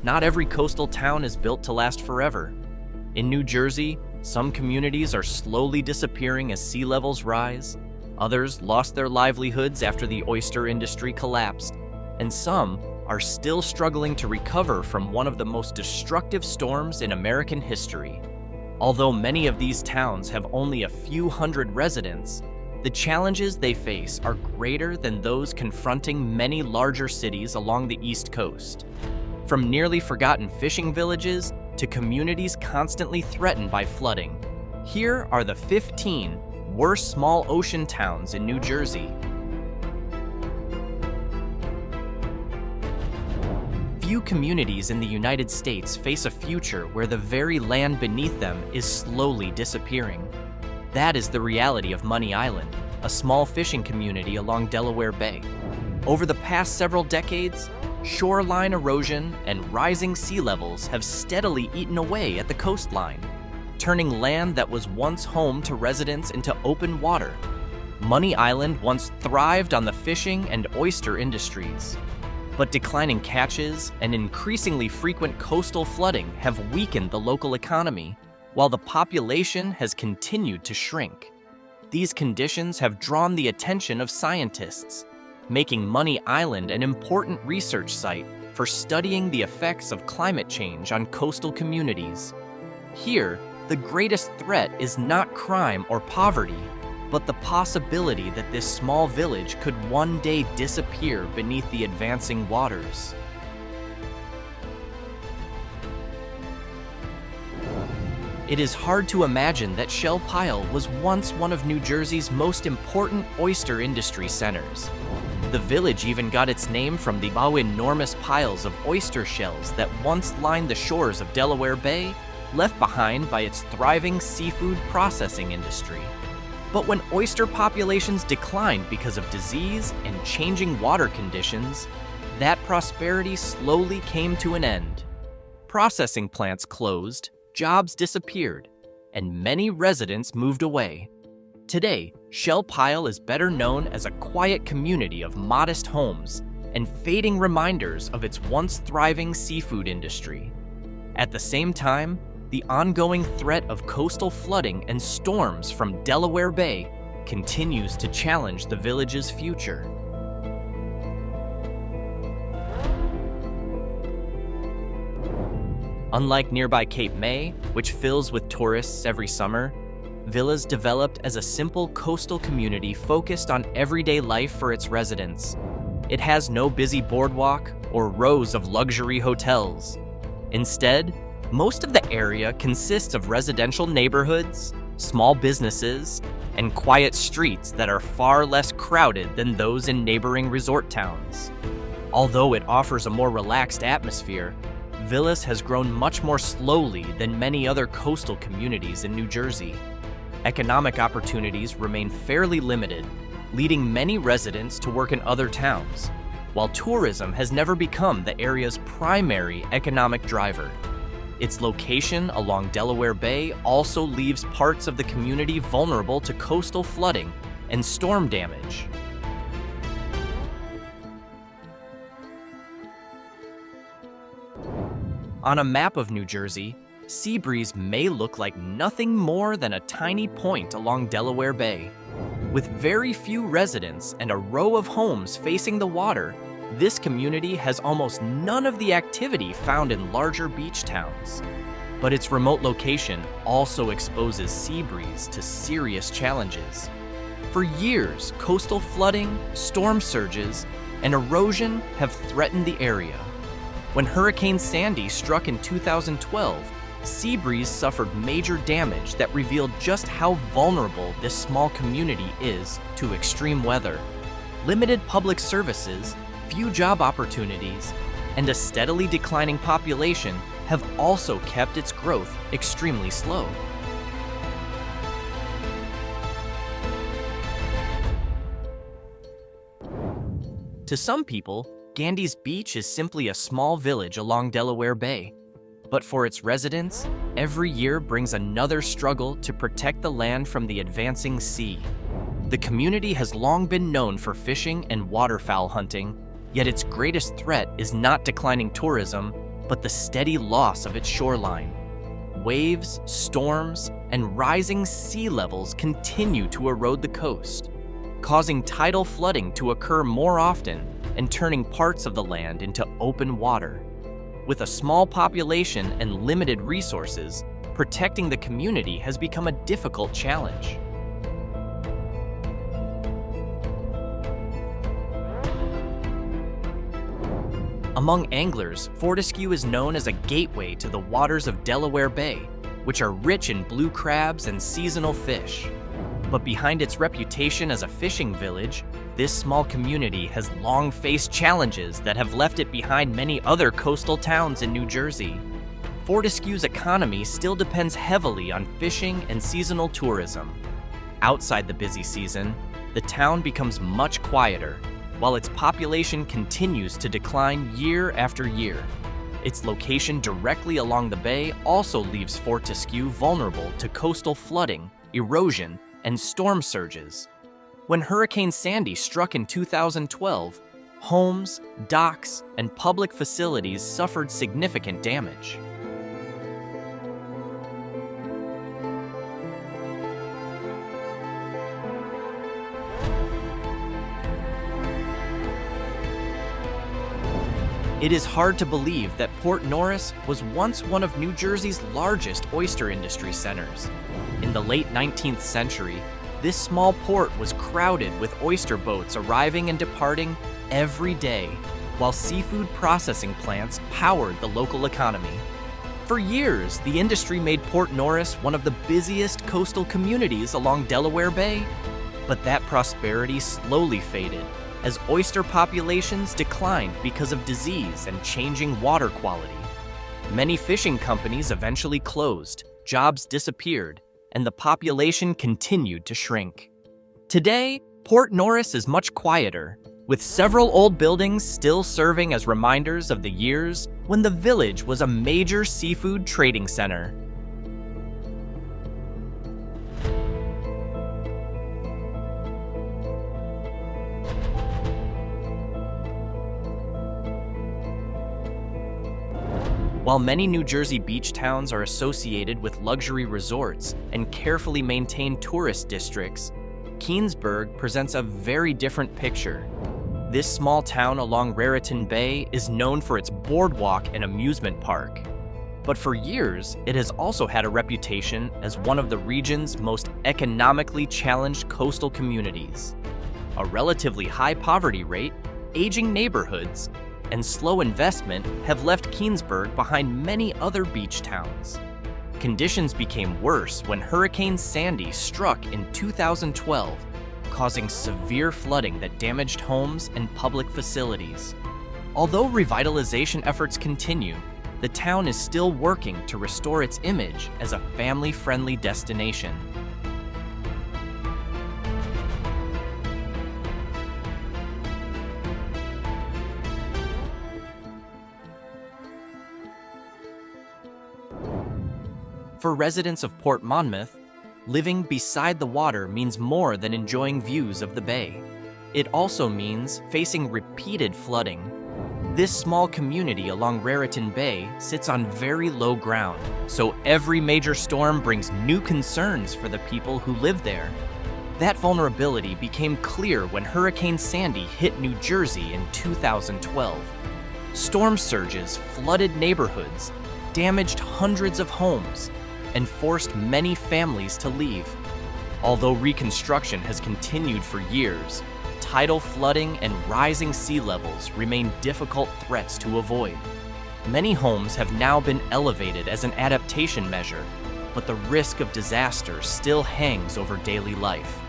not every coastal town is built to last forever. In New Jersey, some communities are slowly disappearing as sea levels rise, others lost their livelihoods after the oyster industry collapsed, and some are still struggling to recover from one of the most destructive storms in American history. Although many of these towns have only a few hundred residents, the challenges they face are greater than those confronting many larger cities along the East Coast. From nearly forgotten fishing villages to communities constantly threatened by flooding, here are the 15 worst small ocean towns in New Jersey. Few communities in the United States face a future where the very land beneath them is slowly disappearing. That is the reality of Money Island, a small fishing community along Delaware Bay. Over the past several decades, shoreline erosion and rising sea levels have steadily eaten away at the coastline, turning land that was once home to residents into open water. Money Island once thrived on the fishing and oyster industries, but declining catches and increasingly frequent coastal flooding have weakened the local economy, while the population has continued to shrink. These conditions have drawn the attention of scientists, making Money Island an important research site for studying the effects of climate change on coastal communities. Here, the greatest threat is not crime or poverty, but the possibility that this small village could one day disappear beneath the advancing waters. It is hard to imagine that Shell Pile was once one of New Jersey's most important oyster industry centers. The village even got its name from the enormous piles of oyster shells that once lined the shores of Delaware Bay, left behind by its thriving seafood processing industry. But when oyster populations declined because of disease and changing water conditions, that prosperity slowly came to an end. Processing plants closed, jobs disappeared, and many residents moved away. Today, Shell Pile is better known as a quiet community of modest homes and fading reminders of its once thriving seafood industry. At the same time, the ongoing threat of coastal flooding and storms from Delaware Bay continues to challenge the village's future. Unlike nearby Cape May, which fills with tourists every summer, Villas developed as a simple coastal community focused on everyday life for its residents. It has no busy boardwalk or rows of luxury hotels. Instead, most of the area consists of residential neighborhoods, small businesses, and quiet streets that are far less crowded than those in neighboring resort towns. Although it offers a more relaxed atmosphere, Villas has grown much more slowly than many other coastal communities in New Jersey. Economic opportunities remain fairly limited, leading many residents to work in other towns, while tourism has never become the area's primary economic driver. Its location along Delaware Bay also leaves parts of the community vulnerable to coastal flooding and storm damage. On a map of New Jersey, Seabreeze may look like nothing more than a tiny point along Delaware Bay. With very few residents and a row of homes facing the water, this community has almost none of the activity found in larger beach towns. But its remote location also exposes Seabreeze to serious challenges. For years, coastal flooding, storm surges, and erosion have threatened the area. When Hurricane Sandy struck in 2012, Seabreeze suffered major damage that revealed just how vulnerable this small community is to extreme weather. Limited public services, few job opportunities, and a steadily declining population have also kept its growth extremely slow. To some people, Gandy's Beach is simply a small village along Delaware Bay. But for its residents, every year brings another struggle to protect the land from the advancing sea. The community has long been known for fishing and waterfowl hunting, yet its greatest threat is not declining tourism, but the steady loss of its shoreline. Waves, storms, and rising sea levels continue to erode the coast, causing tidal flooding to occur more often and turning parts of the land into open water. With a small population and limited resources, protecting the community has become a difficult challenge. Among anglers, Fortescue is known as a gateway to the waters of Delaware Bay, which are rich in blue crabs and seasonal fish. But behind its reputation as a fishing village, this small community has long faced challenges that have left it behind many other coastal towns in New Jersey. Fortescue's economy still depends heavily on fishing and seasonal tourism. Outside the busy season, the town becomes much quieter, while its population continues to decline year after year. Its location directly along the bay also leaves Fortescue vulnerable to coastal flooding, erosion, and storm surges. When Hurricane Sandy struck in 2012, homes, docks, and public facilities suffered significant damage. It is hard to believe that Port Norris was once one of New Jersey's largest oyster industry centers. In the late 19th century, this small port was crowded with oyster boats arriving and departing every day, while seafood processing plants powered the local economy. For years, the industry made Port Norris one of the busiest coastal communities along Delaware Bay. But that prosperity slowly faded as oyster populations declined because of disease and changing water quality. Many fishing companies eventually closed, jobs disappeared, and the population continued to shrink. Today, Port Norris is much quieter, with several old buildings still serving as reminders of the years when the village was a major seafood trading center. While many New Jersey beach towns are associated with luxury resorts and carefully maintained tourist districts, Keansburg presents a very different picture. This small town along Raritan Bay is known for its boardwalk and amusement park. But for years, it has also had a reputation as one of the region's most economically challenged coastal communities. A relatively high poverty rate, aging neighborhoods, and slow investment have left Keansburg behind many other beach towns. Conditions became worse when Hurricane Sandy struck in 2012, causing severe flooding that damaged homes and public facilities. Although revitalization efforts continue, the town is still working to restore its image as a family-friendly destination. For residents of Port Monmouth, living beside the water means more than enjoying views of the bay. It also means facing repeated flooding. This small community along Raritan Bay sits on very low ground, so every major storm brings new concerns for the people who live there. That vulnerability became clear when Hurricane Sandy hit New Jersey in 2012. Storm surges flooded neighborhoods, damaged hundreds of homes, and forced many families to leave. Although reconstruction has continued for years, tidal flooding and rising sea levels remain difficult threats to avoid. Many homes have now been elevated as an adaptation measure, but the risk of disaster still hangs over daily life.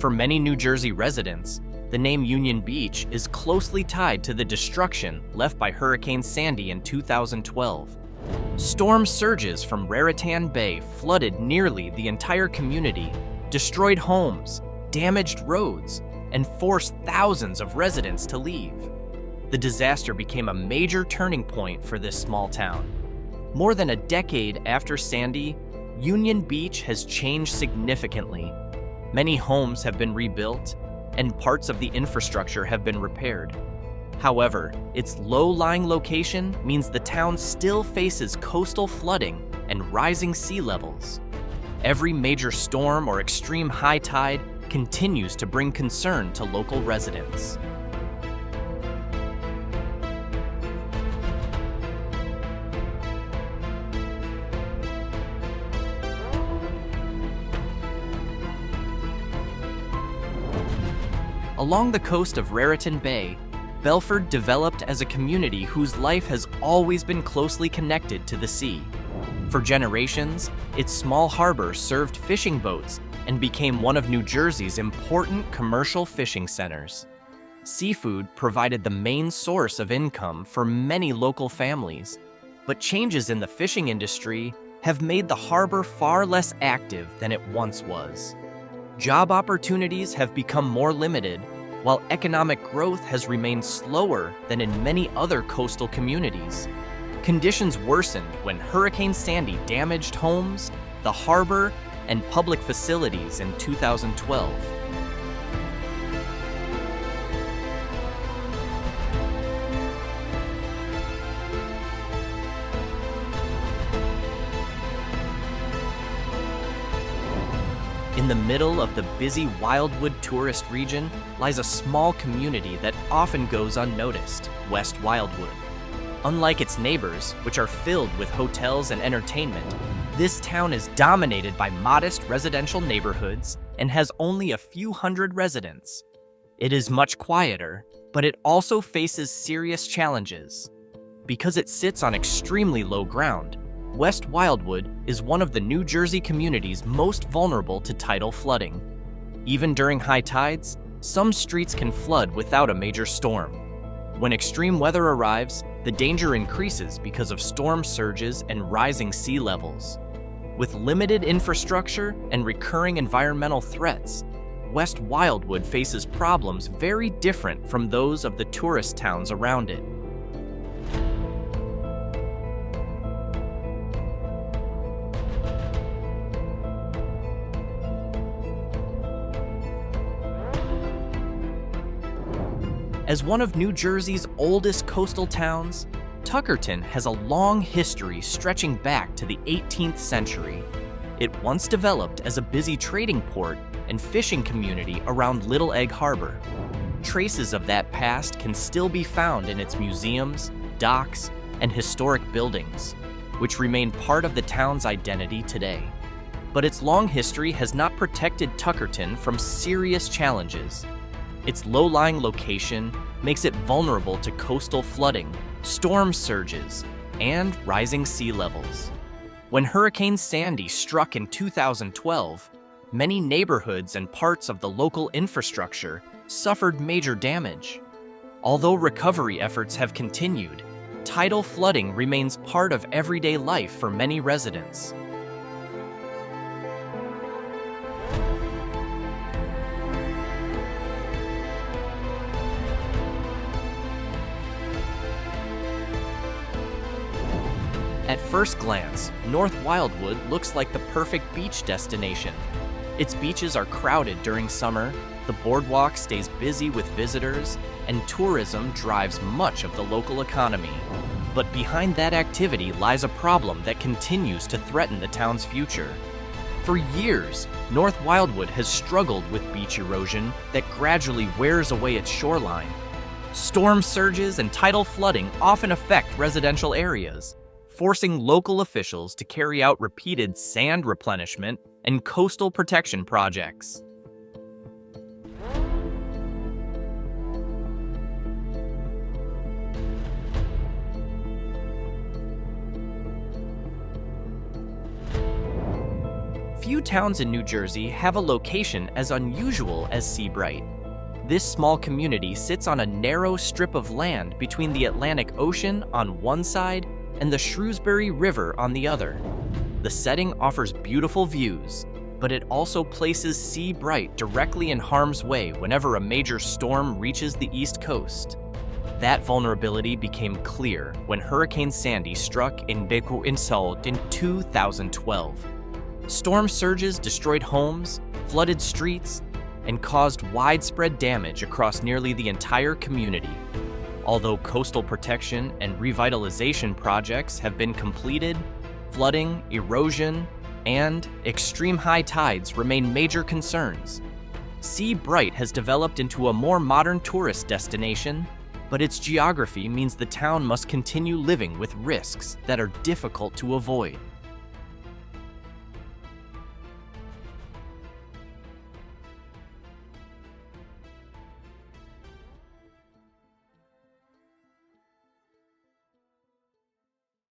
For many New Jersey residents, the name Union Beach is closely tied to the destruction left by Hurricane Sandy in 2012. Storm surges from Raritan Bay flooded nearly the entire community, destroyed homes, damaged roads, and forced thousands of residents to leave. The disaster became a major turning point for this small town. More than a decade after Sandy, Union Beach has changed significantly. Many homes have been rebuilt, and parts of the infrastructure have been repaired. However, its low-lying location means the town still faces coastal flooding and rising sea levels. Every major storm or extreme high tide continues to bring concern to local residents. Along the coast of Raritan Bay, Belford developed as a community whose life has always been closely connected to the sea. For generations, its small harbor served fishing boats and became one of New Jersey's important commercial fishing centers. Seafood provided the main source of income for many local families, but changes in the fishing industry have made the harbor far less active than it once was. Job opportunities have become more limited, while economic growth has remained slower than in many other coastal communities. Conditions worsened when Hurricane Sandy damaged homes, the harbor, and public facilities in 2012. In the middle of the busy Wildwood tourist region lies a small community that often goes unnoticed, West Wildwood. Unlike its neighbors, which are filled with hotels and entertainment, this town is dominated by modest residential neighborhoods and has only a few hundred residents. It is much quieter, but it also faces serious challenges. Because it sits on extremely low ground, West Wildwood is one of the New Jersey communities most vulnerable to tidal flooding. Even during high tides, some streets can flood without a major storm. When extreme weather arrives, the danger increases because of storm surges and rising sea levels. With limited infrastructure and recurring environmental threats, West Wildwood faces problems very different from those of the tourist towns around it. As one of New Jersey's oldest coastal towns, Tuckerton has a long history stretching back to the 18th century. It once developed as a busy trading port and fishing community around Little Egg Harbor. Traces of that past can still be found in its museums, docks, and historic buildings, which remain part of the town's identity today. But its long history has not protected Tuckerton from serious challenges. Its low-lying location makes it vulnerable to coastal flooding, storm surges, and rising sea levels. When Hurricane Sandy struck in 2012, many neighborhoods and parts of the local infrastructure suffered major damage. Although recovery efforts have continued, tidal flooding remains part of everyday life for many residents. At first glance, North Wildwood looks like the perfect beach destination. Its beaches are crowded during summer, the boardwalk stays busy with visitors, and tourism drives much of the local economy. But behind that activity lies a problem that continues to threaten the town's future. For years, North Wildwood has struggled with beach erosion that gradually wears away its shoreline. Storm surges and tidal flooding often affect residential areas, forcing local officials to carry out repeated sand replenishment and coastal protection projects. Few towns in New Jersey have a location as unusual as Seabright. This small community sits on a narrow strip of land between the Atlantic Ocean on one side and the Shrewsbury River on the other. The setting offers beautiful views, but it also places Seabright directly in harm's way whenever a major storm reaches the East Coast. That vulnerability became clear when Hurricane Sandy struck in Beco Insult in 2012. Storm surges destroyed homes, flooded streets, and caused widespread damage across nearly the entire community. Although coastal protection and revitalization projects have been completed, flooding, erosion, and extreme high tides remain major concerns. Sea Bright has developed into a more modern tourist destination, but its geography means the town must continue living with risks that are difficult to avoid.